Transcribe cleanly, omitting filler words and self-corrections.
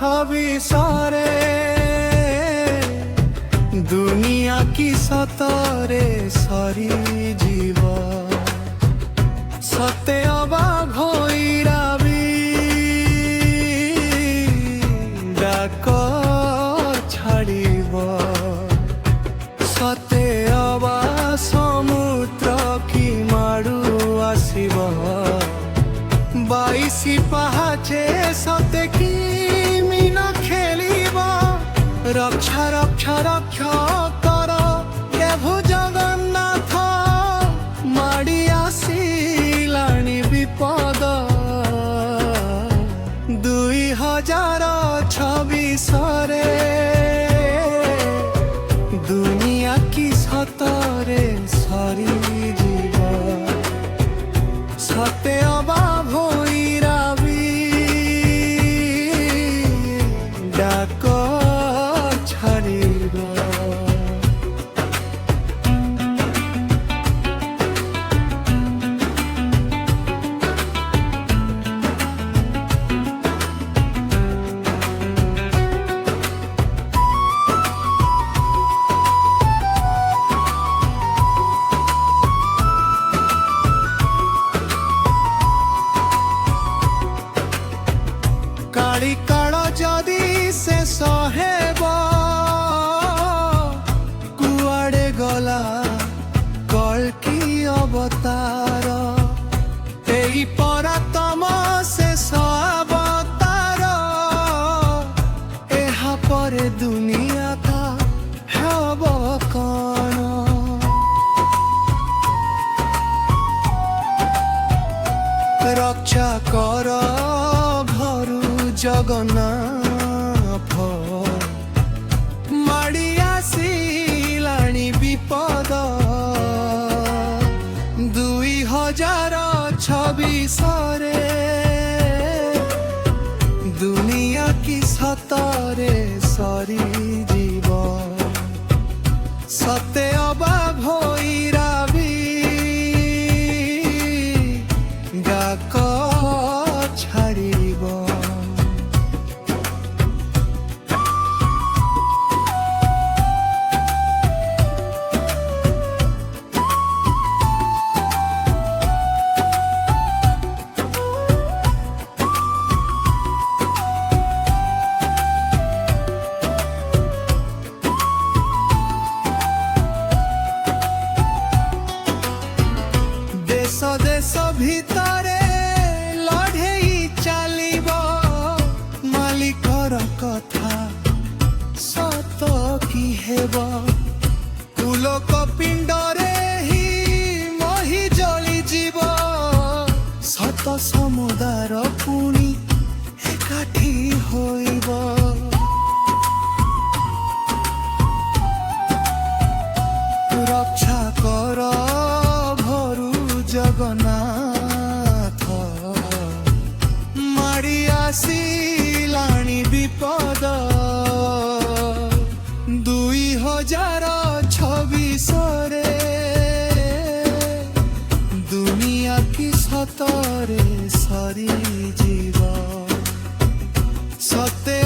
छविसरे दुनिया की सतरे सरी जीव सते अबाक होइराबी डाक छाड़िब सते अबा समुद्र की माड़ू आसिब बाईसी पहाचे सते की मीन खेलिब रक्षा रक्षा रक्षा कर प्रभु जगन्नाथ माड़ी आसिलाणी विपद 2026 दुनिया की सतरे सरी जीव सते अबाक होइराबी डाक छाड़िब काली काल जदि शेष हेब कुआड़े गला कल्कि अवतार एही परातम शेष अवतार एहा परे दुनिया का हेब कौन रक्षा कर जगन्नाथ माड़ी आसिलाणी विपद 2026 दुनिया की सतरे सरी जीव सते अबाक होइराबी डाक छाड़िब देश देश भितरे लढ़ेई चलिब मालिकर कथा सत कि हेब पुलक पिंडरे ही मही जली जीव सत समुदार पुणी एकाठी होइब रक्षा कर जगन्नाथ माड़ी आसिलाणी विपद 2026 दुनिया की सतरे सरी जीव सते